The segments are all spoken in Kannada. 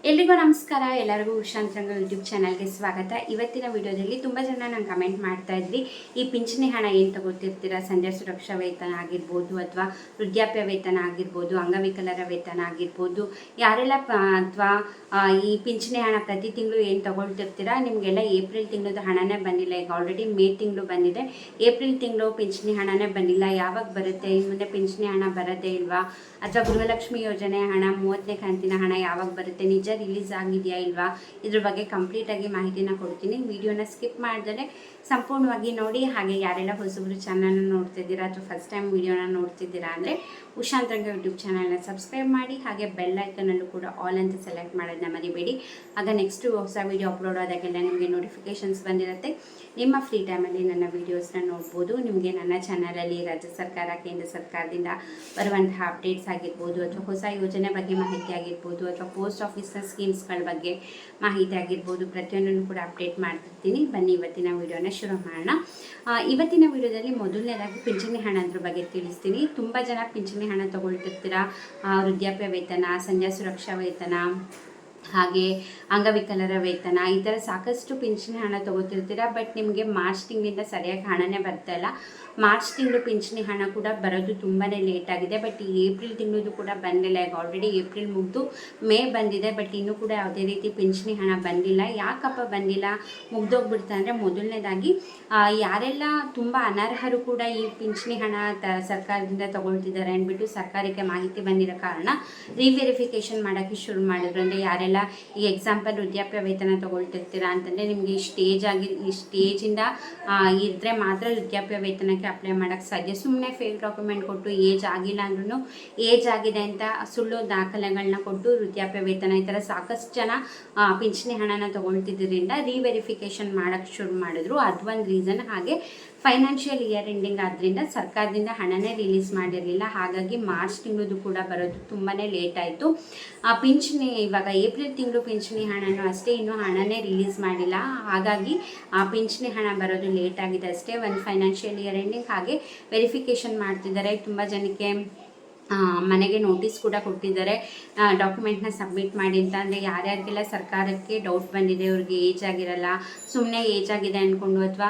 ಎಲ್ರಿಗೂ ನಮಸ್ಕಾರ. ಎಲ್ಲರಿಗೂ ಉಷಾಂತರಂಗ ಯೂಟ್ಯೂಬ್ ಚಾನಲ್ಗೆ ಸ್ವಾಗತ. ಇವತ್ತಿನ ವಿಡಿಯೋದಲ್ಲಿ ತುಂಬ ಜನ ನಂಗೆ ಕಮೆಂಟ್ ಮಾಡ್ತಾ ಇದ್ರಿ, ಈ ಪಿಂಚಣಿ ಹಣ ಏನು ತಗೋತಿರ್ತೀರಾ, ಸಂಧ್ಯಾ ಸುರಕ್ಷಾ ವೇತನ ಆಗಿರ್ಬೋದು ಅಥವಾ ವೃದ್ಧಾಪ್ಯ ವೇತನ ಆಗಿರ್ಬೋದು, ಅಂಗವಿಕಲರ ವೇತನ ಆಗಿರ್ಬೋದು, ಯಾರೆಲ್ಲ ಅಥವಾ ಈ ಪಿಂಚಣಿ ಹಣ ಪ್ರತಿ ತಿಂಗಳು ಏನು ತಗೊಳ್ತಿರ್ತೀರಾ, ನಿಮಗೆಲ್ಲ ಏಪ್ರಿಲ್ ತಿಂಗಳದ ಹಣನೇ ಬಂದಿಲ್ಲ. ಈಗ ಆಲ್ರೆಡಿ ಮೇ ತಿಂಗಳು ಬಂದಿದೆ, ಏಪ್ರಿಲ್ ತಿಂಗಳು ಪಿಂಚಣಿ ಹಣನೇ ಬಂದಿಲ್ಲ. ಯಾವಾಗ ಬರುತ್ತೆ, ಇನ್ನು ಮುಂದೆ ಪಿಂಚಣಿ ಹಣ ಬರೋದೇ ಇಲ್ವಾ, ಅಥವಾ ಗೃಹಲಕ್ಷ್ಮಿ ಯೋಜನೆ ಹಣ 30ನೇ ಕಂತಿನ ಹಣ ಯಾವಾಗ ಬರುತ್ತೆ, ನಿಜ ರಿಲೀಸ್ ಆಗಿದೆಯಾ ಇಲ್ವಾ, ಇದ್ರ ಬಗ್ಗೆ ಕಂಪ್ಲೀಟಾಗಿ ಮಾಹಿತಿನ ಕೊಡ್ತೀನಿ. ವಿಡಿಯೋನ ಸ್ಕಿಪ್ ಮಾಡಿದರೆ ಸಂಪೂರ್ಣವಾಗಿ ನೋಡಿ. ಹಾಗೆ ಯಾರೆಲ್ಲ ಹೊಸಬ್ರು ಚಾನಲ್ನ ನೋಡ್ತಿದ್ದೀರಾ ಅಥವಾ ಫಸ್ಟ್ ಟೈಮ್ ವಿಡಿಯೋನ ನೋಡ್ತಿದ್ದೀರಾ ಅಂದರೆ ಉಷಾಂತರಂಗ ಯೂಟ್ಯೂಬ್ ಚಾನಲ್ನ ಸಬ್ಸ್ಕ್ರೈಬ್ ಮಾಡಿ. ಹಾಗೆ ಬೆಲ್ ಐಕನಲ್ಲೂ ಕೂಡ ಆಲ್ ಅಂತ ಸೆಲೆಕ್ಟ್ ಮಾಡೋದನ್ನ ಮರಿಬೇಡಿ. ಆಗ ನೆಕ್ಸ್ಟ್ ಹೊಸ ವಿಡಿಯೋ ಅಪ್ಲೋಡ್ ಆದಾಗೆಲ್ಲ ನಿಮಗೆ ನೋಟಿಫಿಕೇಷನ್ಸ್ ಬಂದಿರುತ್ತೆ. ನಿಮ್ಮ ಫ್ರೀ ಟೈಮಲ್ಲಿ ನನ್ನ ವೀಡಿಯೋಸ್ನ ನೋಡ್ಬೋದು. ನಿಮಗೆ ನನ್ನ ಚಾನಲಲ್ಲಿ ರಾಜ್ಯ ಸರ್ಕಾರ, ಕೇಂದ್ರ ಸರ್ಕಾರದಿಂದ ಬರುವಂತಹ ಅಪ್ಡೇಟ್ಸ್ ಆಗಿರ್ಬೋದು, ಅಥವಾ ಹೊಸ ಯೋಜನೆ ಬಗ್ಗೆ ಮಾಹಿತಿ ಆಗಿರ್ಬೋದು, ಅಥವಾ ಪೋಸ್ಟ್ ಆಫೀಸ್ನ ಸ್ಕೀಮ್ಸ್ಗಳ ಬಗ್ಗೆ ಮಾಹಿತಿ ಆಗಿರ್ಬೋದು, ಪ್ರತಿಯೊಂದನ್ನು ಕೂಡ ಅಪ್ಡೇಟ್ ಮಾಡ್ತಿರ್ತೀನಿ. ಬನ್ನಿ ಇವತ್ತಿನ ವಿಡಿಯೋನ ಶುರು ಮಾಡೋಣ. ಇವತ್ತಿನ ವಿಡಿಯೋದಲ್ಲಿ ಮೊದಲನೇದಾಗಿ ಪಿಂಚಣಿ ಹಣ ಅದ್ರ ಬಗ್ಗೆ ತಿಳಿಸ್ತೀನಿ. ತುಂಬ ಜನ ಪಿಂಚಣಿ ಹಣ ತಗೊಳ್ತಿರ್ತೀರಾ, ವೃದ್ಧಾಪ್ಯ ವೇತನ, ಸಂಧ್ಯಾ ಸುರಕ್ಷಾ ವೇತನ, ಹಾಗೆ ಅಂಗವಿಕಲರ ವೇತನ, ಈ ಥರ ಸಾಕಷ್ಟು ಪಿಂಚಣಿ ಹಣ ತಗೋತಿರ್ತೀರ. ಬಟ್ ನಿಮಗೆ ಮಾರ್ಚ್ ತಿಂಗಳಿಂದ ಸರಿಯಾಗಿ ಹಣನೇ ಬರ್ತಾ ಇಲ್ಲ. ಮಾರ್ಚ್ ತಿಂಗಳು ಪಿಂಚಣಿ ಹಣ ಕೂಡ ಬರೋದು ತುಂಬಾ ಲೇಟ್ ಆಗಿದೆ. ಬಟ್ ಈ ಏಪ್ರಿಲ್ ತಿಂಗಳದು ಕೂಡ ಬಂದಿಲ್ಲ. ಈಗ ಆಲ್ರೆಡಿ ಏಪ್ರಿಲ್ ಮುಗಿದು ಮೇ ಬಂದಿದೆ, ಬಟ್ ಇನ್ನೂ ಕೂಡ ಯಾವುದೇ ರೀತಿ ಪಿಂಚಣಿ ಹಣ ಬಂದಿಲ್ಲ. ಯಾಕಪ್ಪ ಬಂದಿಲ್ಲ, ಮುಗ್ದೋಗ್ಬಿಡ್ತಾ ಅಂದರೆ, ಮೊದಲನೇದಾಗಿ ಯಾರೆಲ್ಲ ತುಂಬ ಅನರ್ಹರು ಕೂಡ ಈ ಪಿಂಚಣಿ ಹಣ ಸರ್ಕಾರದಿಂದ ತಗೊಳ್ತಿದ್ದಾರೆ ಅಂದ್ಬಿಟ್ಟು ಸರ್ಕಾರಕ್ಕೆ ಮಾಹಿತಿ ಬಂದಿರೋ ಕಾರಣ ರೀವೆರಿಫಿಕೇಷನ್ ಮಾಡೋಕ್ಕೆ ಶುರು ಮಾಡಿದ್ರು. ಅಂದರೆ ಯಾರೆಲ್ಲ ಈ ಎಕ್ಸಾಂಪಲ್ ವೃದ್ಧಾಪ್ಯ ವೇತನ ತಗೊಳ್ತಿರ್ತೀರಾ ಅಂತಂದರೆ, ನಿಮಗೆ ಈ ಸ್ಟೇಜಿಂದ ಇದ್ದರೆ ಮಾತ್ರ ವೃದ್ಧಾಪ್ಯ ವೇತನಕ್ಕೆ ಅಪ್ಲೈ ಮಾಡೋಕ್ಕೆ ಸಾಧ್ಯ. ಸುಮ್ಮನೆ ಫೇಕ್ ಡಾಕ್ಯುಮೆಂಟ್ ಕೊಟ್ಟು ಏಜ್ ಆಗಿಲ್ಲ ಅಂದ್ರೂ ಏಜ್ ಆಗಿದೆ ಅಂತ ಸುಳ್ಳು ದಾಖಲೆಗಳನ್ನ ಕೊಟ್ಟು ವೃದ್ಧಾಪ್ಯ ವೇತನ, ಈ ಥರ ಸಾಕಷ್ಟು ಜನ ಪಿಂಚಣಿ ಹಣನ ತಗೊಳ್ತಿದ್ದರಿಂದ ರೀವೆರಿಫಿಕೇಷನ್ ಮಾಡೋಕ್ಕೆ ಶುರು ಮಾಡಿದ್ರು. ಅದೊಂದು ರೀಸನ್. ಹಾಗೆ ಫೈನಾನ್ಷಿಯಲ್ ಇಯರ್ ಎಂಡಿಂಗ್ ಆದ್ದರಿಂದ ಸರ್ಕಾರದಿಂದ ಹಣನೇ ರಿಲೀಸ್ ಮಾಡಿರಲಿಲ್ಲ. ಹಾಗಾಗಿ ಮಾರ್ಚ್ ತಿಂಗಳದು ಕೂಡ ಬರೋದು ತುಂಬಾ ಲೇಟ್ ಆಯಿತು. ಪಿಂಚಣಿ ಇವಾಗ ಏಪ್ರಿಲ್ ತಿಂಗಳು ಪಿಂಚಣಿ ಹಣನೂ ಅಷ್ಟೇ, ಇನ್ನೂ ಹಣನೇ ರಿಲೀಸ್ ಮಾಡಿಲ್ಲ. ಹಾಗಾಗಿ ಪಿಂಚಣಿ ಹಣ ಬರೋದು ಲೇಟ್ ಆಗಿದೆ ಅಷ್ಟೇ. ಒಂದು ಫೈನಾನ್ಷಿಯಲ್ ಇಯರ್ ಎಂಡಿಂಗ್ ಹಾಗೆ ವೆರಿಫಿಕೇಷನ್ ಮಾಡ್ತಿದ್ದಾರೆ. ತುಂಬ ಜನಕ್ಕೆ ಮನೆಗೆ ನೋಟಿಸ್ ಕೂಡ ಕೊಟ್ಟಿದ್ದಾರೆ, ಡಾಕ್ಯುಮೆಂಟ್ನ ಸಬ್ಮಿಟ್ ಮಾಡಿ ಅಂತ. ಅಂದರೆ ಯಾರ್ಯಾರಿಗೆಲ್ಲ ಸರ್ಕಾರಕ್ಕೆ ಡೌಟ್ ಬಂದಿದೆ, ಅವ್ರಿಗೆ ಏಜ್ ಆಗಿರಲ್ಲ, ಸುಮ್ಮನೆ ಏಜ್ ಆಗಿದೆ ಅಂದ್ಕೊಂಡು, ಅಥವಾ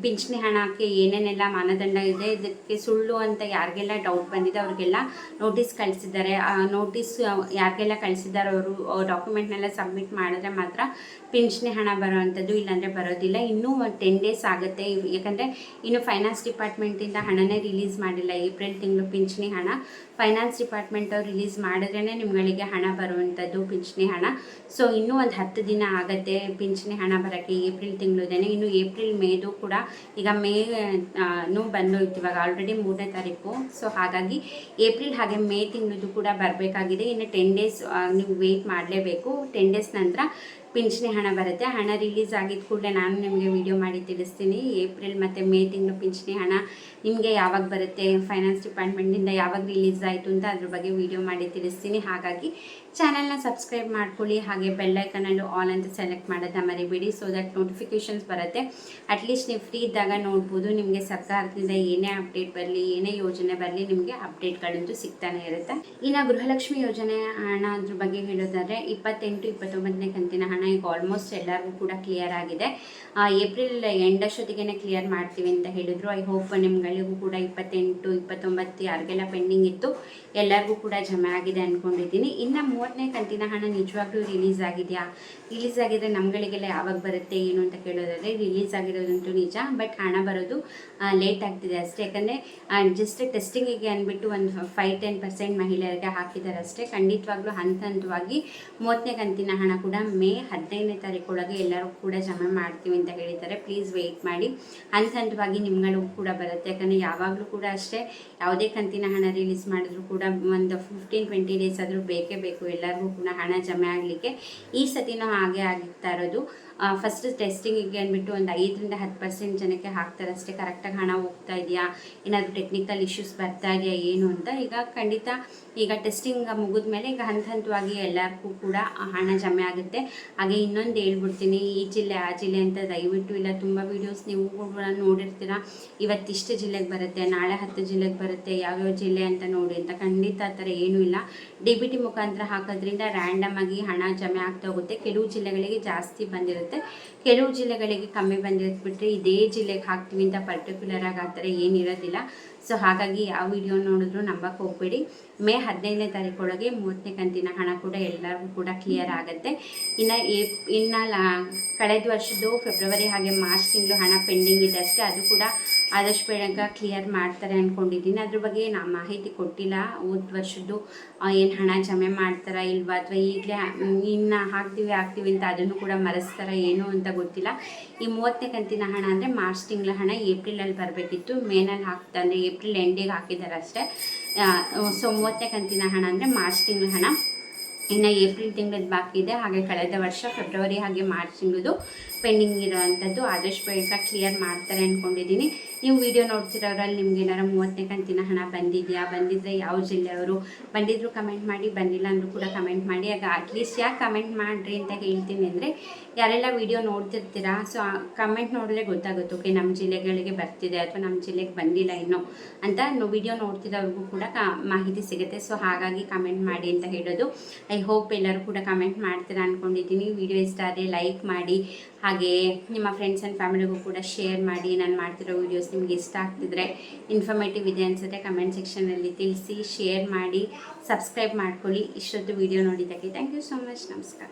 ಪಿಂಚಣಿ ಹಣಕ್ಕೆ ಏನೇನೆಲ್ಲ ಮಾನದಂಡ ಇದೆ, ಇದಕ್ಕೆ ಸುಳ್ಳು ಅಂತ ಯಾರಿಗೆಲ್ಲ ಡೌಟ್ ಬಂದಿದೆ ಅವ್ರಿಗೆಲ್ಲ ನೋಟಿಸ್ ಕಳಿಸಿದ್ದಾರೆ. ನೋಟಿಸ್ ಯಾರಿಗೆಲ್ಲ ಕಳಿಸಿದ್ದಾರೆ ಅವರು ಡಾಕ್ಯುಮೆಂಟ್ನೆಲ್ಲ ಸಬ್ಮಿಟ್ ಮಾಡಿದ್ರೆ ಮಾತ್ರ ಪಿಂಚಣಿ ಹಣ ಬರೋವಂಥದ್ದು, ಇಲ್ಲಾಂದರೆ ಬರೋದಿಲ್ಲ. ಇನ್ನೂ 10 ಡೇಸ್ ಆಗುತ್ತೆ. ಯಾಕಂದರೆ ಇನ್ನು ಫೈನಾನ್ಸ್ ಡಿಪಾರ್ಟ್ಮೆಂಟಿಂದ ಹಣನೇ ರಿಲೀಸ್ ಮಾಡಿಲ್ಲ. ಏಪ್ರಿಲ್ ತಿಂಗಳು ಪಿಂಚಣಿ ಹಣ ಫೈನಾನ್ಸ್ ಡಿಪಾರ್ಟ್ಮೆಂಟ್ ಅವ್ರು ರಿಲೀಸ್ ಮಾಡಿದ್ರೇ ನಿಮ್ಗಳಿಗೆ ಹಣ ಬರುವಂಥದ್ದು ಪಿಂಚಣಿ ಹಣ. ಸೊ ಇನ್ನೂ ಒಂದು 10 ದಿನ ಆಗುತ್ತೆ ಪಿಂಚಣಿ ಹಣ ಬರೋಕ್ಕೆ. ಏಪ್ರಿಲ್ ತಿಂಗಳದೇನೆ, ಇನ್ನು ಏಪ್ರಿಲ್ ಮೇದು ಕೂಡ, ಈಗ ಮೇನೂ ಬಂದೋಯ್ತು, ಇವಾಗ ಆಲ್ರೆಡಿ 3ನೇ ತಾರೀಕು. ಸೊ ಹಾಗಾಗಿ ಏಪ್ರಿಲ್ ಹಾಗೆ ಮೇ ತಿಂಗಳದು ಕೂಡ ಬರಬೇಕಾಗಿದೆ. ಇನ್ನು 10 ಡೇಸ್ ನೀವು ವೆಯ್ಟ್ ಮಾಡಲೇಬೇಕು. 10 ಡೇಸ್ ನಂತರ ಪಿಂಚಣಿ ಹಣ ಬರುತ್ತೆ. ಹಣ ರಿಲೀಸ್ ಆಗಿದ್ದ ಕೂಡಲೇ ನಾನು ನಿಮಗೆ ವಿಡಿಯೋ ಮಾಡಿ ತಿಳಿಸ್ತೀನಿ. ಏಪ್ರಿಲ್ ಮತ್ತು ಮೇ ತಿಂಗಳು ಪಿಂಚಣಿ ಹಣ ನಿಮಗೆ ಯಾವಾಗ ಬರುತ್ತೆ, ಫೈನಾನ್ಸ್ ಡಿಪಾರ್ಟ್ಮೆಂಟಿಂದ ಯಾವಾಗ ರಿಲೀಸ್ ಆಯಿತು ಅಂತ ಅದ್ರ ಬಗ್ಗೆ ವಿಡಿಯೋ ಮಾಡಿ ತಿಳಿಸ್ತೀನಿ. ಹಾಗಾಗಿ ಚಾನಲ್ನ ಸಬ್ಸ್ಕ್ರೈಬ್ ಮಾಡ್ಕೊಳ್ಳಿ. ಹಾಗೆ ಬೆಲ್ಲೈಕನಲ್ಲೂ ಆಲ್ ಅಂತ ಸೆಲೆಕ್ಟ್ ಮಾಡೋದನ್ನ ಮರಿಬೇಡಿ. ಸೊ ದಟ್ ನೋಟಿಫಿಕೇಷನ್ಸ್ ಬರುತ್ತೆ. ಅಟ್ಲೀಸ್ಟ್ ನೀವು ಫ್ರೀ ಇದ್ದಾಗ ನೋಡ್ಬೋದು. ನಿಮಗೆ ಸರ್ಕಾರದಿಂದ ಏನೇ ಅಪ್ಡೇಟ್ ಬರಲಿ, ಏನೇ ಯೋಜನೆ ಬರಲಿ, ನಿಮಗೆ ಅಪ್ಡೇಟ್ಗಳಂತೂ ಸಿಗ್ತಾನೆ ಇರುತ್ತೆ. ಇನ್ನು ಗೃಹಲಕ್ಷ್ಮಿ ಯೋಜನೆ ಹಣ ಅದ್ರ ಬಗ್ಗೆ ಹೇಳೋದಾದರೆ 28, 29ನೇ ಕಂತಿನ ಹಣ ಈಗ ಆಲ್ಮೋಸ್ಟ್ ಎಲ್ಲರಿಗೂ ಕೂಡ ಕ್ಲಿಯರ್ ಆಗಿದೆ. ಏಪ್ರಿಲ್ ಎಂಡ್ ಅಷ್ಟೊತ್ತಿಗೆ ಕ್ಲಿಯರ್ ಮಾಡ್ತೀವಿ ಅಂತ ಹೇಳಿದ್ರು. ಐ ಹೋಪ್ ನಿಮ್ಗಳಿಗೂ ಕೂಡ 28, 29 ಯಾರಿಗೆಲ್ಲ ಪೆಂಡಿಂಗ್ ಇತ್ತು ಎಲ್ಲರಿಗೂ ಕೂಡ ಜಮೆ ಆಗಿದೆ ಅಂದ್ಕೊಂಡಿದ್ದೀನಿ. ಇನ್ನು 30ನೇ ಕಂತಿನ ಹಣ ನಿಜವಾಗ್ಲೂ ರಿಲೀಸ್ ಆಗಿದೆಯಾ, ರಿಲೀಸ್ ಆಗಿದ್ರೆ ನಮ್ಗಳಿಗೆಲ್ಲ ಯಾವಾಗ ಬರುತ್ತೆ ಏನು ಅಂತ ಕೇಳೋದಾದರೆ, ರಿಲೀಸ್ ಆಗಿರೋದಂತೂ ನಿಜ. ಬಟ್ ಹಣ ಬರೋದು ಲೇಟ್ ಆಗ್ತಿದೆ ಅಷ್ಟೇ. ಯಾಕಂದರೆ ಜಸ್ಟ್ ಟೆಸ್ಟಿಂಗಿಗೆ ಅಂದ್ಬಿಟ್ಟು ಒಂದು 5-10% ಮಹಿಳೆಯರಿಗೆ ಹಾಕಿದ್ದಾರೆ ಅಷ್ಟೇ. ಖಂಡಿತವಾಗ್ಲೂ ಹಂತವಾಗಿ 30ನೇ ಕಂತಿನ ಹಣ ಕೂಡ ಮೇ 15ನೇ ತಾರೀಕೊಳಗೆ ಎಲ್ಲರೂ ಕೂಡ ಜಮೆ ಮಾಡ್ತೀವಿ ಅಂತ ಹೇಳಿದ್ದಾರೆ. ಪ್ಲೀಸ್ ವೆಯ್ಟ್ ಮಾಡಿ, ಹಂತವಾಗಿ ನಿಮ್ಗಳಿಗೂ ಕೂಡ ಬರುತ್ತೆ. ಯಾಕಂದರೆ ಯಾವಾಗಲೂ ಕೂಡ ಅಷ್ಟೇ, ಯಾವುದೇ ಕಂತಿನ ಹಣ ರಿಲೀಸ್ ಮಾಡಿದ್ರು ಕೂಡ ಒಂದು 15-20 ಡೇಸ್ ಆದರೂ ಬೇಕೇ ಬೇಕು ಎಲ್ಲರಿಗೂ ಕೂಡ ಹಣ ಜಮೆ ಆಗಲಿಕ್ಕೆ. ಈ ಸತಿನೂ ಹಾಗೆ ಆಗಿರ್ತಾ ಇರೋದು. ಫಸ್ಟ್ ಟೆಸ್ಟಿಂಗಿಗೆ ಅಂದ್ಬಿಟ್ಟು ಒಂದು 5-10% ಜನಕ್ಕೆ ಹಾಕ್ತಾರೆ ಅಷ್ಟೇ. ಕರೆಕ್ಟಾಗಿ ಹಣ ಹೋಗ್ತಾ ಇದೆಯಾ, ಏನಾದರೂ ಟೆಕ್ನಿಕಲ್ ಇಶ್ಯೂಸ್ ಬರ್ತಾ ಇದೆಯಾ ಏನು ಅಂತ. ಈಗ ಖಂಡಿತ ಈಗ ಟೆಸ್ಟಿಂಗ್ ಮುಗಿದ ಮೇಲೆ ಈಗ ಹಂತವಾಗಿ ಎಲ್ಲರಿಗೂ ಕೂಡ ಹಣ ಜಮೆ ಆಗುತ್ತೆ. ಹಾಗೆ ಇನ್ನೊಂದು ಹೇಳ್ಬಿಡ್ತೀನಿ, ಈ ಜಿಲ್ಲೆ ಆ ಜಿಲ್ಲೆ ಅಂತ ದಯವಿಟ್ಟು ಇಲ್ಲ. ತುಂಬ ವೀಡಿಯೋಸ್ ನೀವು ಕೂಡ ನೋಡಿರ್ತೀರ, ಇವತ್ತಿಷ್ಟು ಜಿಲ್ಲೆಗೆ ಬರುತ್ತೆ, ನಾಳೆ 10 ಜಿಲ್ಲೆಗೆ ಬರುತ್ತೆ, ಯಾವ್ಯಾವ ಜಿಲ್ಲೆ ಅಂತ ನೋಡಿ ಅಂತ. ಖಂಡಿತ ಆ ಥರ ಏನೂ ಇಲ್ಲ. DBT ಮುಖಾಂತರ ಹಾಕೋದ್ರಿಂದ ರ್ಯಾಂಡಮ್ ಆಗಿ ಹಣ ಜಮೆ ಆಗ್ತಾ ಹೋಗುತ್ತೆ. ಕೆಲವು ಜಿಲ್ಲೆಗಳಿಗೆ ಜಾಸ್ತಿ ಬಂದಿರುತ್ತೆ, ಕೆಲವು ಜಿಲ್ಲೆಗಳಿಗೆ ಕಮ್ಮಿ ಬಂದಿರುತ್ತೆ. ಬಿಟ್ಟರೆ ಇದೇ ಜಿಲ್ಲೆಗೆ ಹಾಕ್ತೀವಿ ಅಂತ ಪರ್ಟಿಕ್ಯುಲರ್ ಆಗಿ ಆ ಥರ ಏನಿರೋದಿಲ್ಲ. ಸೊ ಹಾಗಾಗಿ ಯಾವ ವಿಡಿಯೋ ನೋಡಿದ್ರು ನಂಬಕ್ಕೆ ಹೋಗಬೇಡಿ. ಮೇ 15ನೇ ತಾರೀಕೊಳಗೆ 30ನೇ ಕಂತಿನ ಹಣ ಕೂಡ ಎಲ್ಲರಿಗೂ ಕೂಡ ಕ್ಲಿಯರ್ ಆಗುತ್ತೆ. ಇನ್ನು ಕಳೆದ ವರ್ಷದ್ದು ಫೆಬ್ರವರಿ ಹಾಗೆ ಮಾರ್ಚ್ ತಿಂಗಳು ಹಣ ಪೆಂಡಿಂಗ್ ಇದೆ ಅಷ್ಟೇ. ಅದು ಕೂಡ ಆದಷ್ಟು ಬೇಗ ಕ್ಲಿಯರ್ ಮಾಡ್ತಾರೆ ಅಂದ್ಕೊಂಡಿದ್ದೀನಿ. ಅದ್ರ ಬಗ್ಗೆ ನಾನು ಮಾಹಿತಿ ಕೊಟ್ಟಿಲ್ಲ. ಹೋದ ವರ್ಷದ್ದು ಏನು ಹಣ ಜಮೆ ಮಾಡ್ತಾರಾ ಇಲ್ವಾ, ಅಥವಾ ಈಗಲೇ ಇನ್ನು ಹಾಕ್ತೀವಿ ಅಂತ ಅದನ್ನು ಕೂಡ ಮರೆಸ್ತಾರ ಏನು ಅಂತ ಗೊತ್ತಿಲ್ಲ. ಈ 30ನೇ ಕಂತಿನ ಹಣ ಅಂದರೆ ಮಾರ್ಚ್ ತಿಂಗಳ ಹಣ ಏಪ್ರಿಲಲ್ಲಿ ಬರಬೇಕಿತ್ತು, ಮೇನಲ್ಲಿ ಹಾಕ್ತಾ ಅಂದರೆ ಏಪ್ರಿಲ್ ಎಂಡಿಗೆ ಹಾಕಿದ್ದಾರೆ ಅಷ್ಟೇ. ಸೊ 30ನೇ ಕಂತಿನ ಹಣ ಅಂದರೆ ಮಾರ್ಚ್ ತಿಂಗಳ ಹಣ, ಇನ್ನು ಏಪ್ರಿಲ್ ತಿಂಗಳದ್ದು ಬಾಕಿ ಇದೆ. ಹಾಗೆ ಕಳೆದ ವರ್ಷ ಫೆಬ್ರವರಿ ಹಾಗೆ ಮಾರ್ಚ್ ತಿಂಗಳದು ಪೆಂಡಿಂಗ್ ಇರೋವಂಥದ್ದು ಆದಷ್ಟು ಬೇಗ ಕ್ಲಿಯರ್ ಮಾಡ್ತಾರೆ ಅಂದ್ಕೊಂಡಿದ್ದೀನಿ. ನೀವು ವಿಡಿಯೋ ನೋಡ್ತಿರೋರಲ್ಲಿ ನಿಮ್ಗೆ ಏನಾರು 30ನೇ ಕಂತಿನ ಹಣ ಬಂದಿದೆಯಾ, ಬಂದಿದ್ದರೆ ಯಾವ ಜಿಲ್ಲೆಯವರು, ಬಂದಿದ್ದರೂ ಕಮೆಂಟ್ ಮಾಡಿ, ಬಂದಿಲ್ಲ ಅಂದರೂ ಕೂಡ ಕಮೆಂಟ್ ಮಾಡಿ. ಆಗ ಅಟ್ಲೀಸ್ಟ್ ಯಾಕೆ ಕಮೆಂಟ್ ಮಾಡಿರಿ ಅಂತ ಹೇಳ್ತೀನಿ ಅಂದರೆ, ಯಾರೆಲ್ಲ ವಿಡಿಯೋ ನೋಡ್ತಿರ್ತೀರಾ, ಸೊ ಕಮೆಂಟ್ ನೋಡಿದ್ರೆ ಗೊತ್ತಾಗುತ್ತೆ, ಓಕೆ ನಮ್ಮ ಜಿಲ್ಲೆಗಳಿಗೆ ಬರ್ತಿದೆ ಅಥವಾ ನಮ್ಮ ಜಿಲ್ಲೆಗೆ ಬಂದಿಲ್ಲ ಇನ್ನೂ ಅಂತ. ವಿಡಿಯೋ ನೋಡ್ತಿರೋರಿಗೂ ಕೂಡ ಮಾಹಿತಿ ಸಿಗುತ್ತೆ. ಸೊ ಹಾಗಾಗಿ ಕಮೆಂಟ್ ಮಾಡಿ ಅಂತ ಹೇಳೋದು. ಐ ಹೋಪ್ ಎಲ್ಲರೂ ಕೂಡ ಕಮೆಂಟ್ ಮಾಡ್ತೀರಾ ಅಂದ್ಕೊಂಡಿದ್ದೀನಿ. ವಿಡಿಯೋ ಇಷ್ಟ ಆದರೆ ಲೈಕ್ ಮಾಡಿ, ಹಾಗೆ ನಿಮ್ಮ ಫ್ರೆಂಡ್ಸ್ ಆ್ಯಂಡ್ ಫ್ಯಾಮಿಲಿಗೂ ಕೂಡ ಶೇರ್ ಮಾಡಿ. ನಾನು ಮಾಡ್ತಿರೋ ವೀಡಿಯೋಸ್ ನಿಮಗೆ ಇಷ್ಟ ಆಗ್ತಿದ್ರೆ, ಇನ್ಫಾರ್ಮೇಟಿವ್ ಇದೆ ಅನಿಸುತ್ತೆ, ಕಮೆಂಟ್ ಸೆಕ್ಷನಲ್ಲಿ ತಿಳಿಸಿ, ಶೇರ್ ಮಾಡಿ, ಸಬ್ಸ್ಕ್ರೈಬ್ ಮಾಡ್ಕೊಳ್ಳಿ. ಇಷ್ಟೊತ್ತು ವಿಡಿಯೋ ನೋಡಿದ್ದಕ್ಕೆ ಥ್ಯಾಂಕ್ ಯು ಸೋ ಮಚ್. ನಮಸ್ಕಾರ.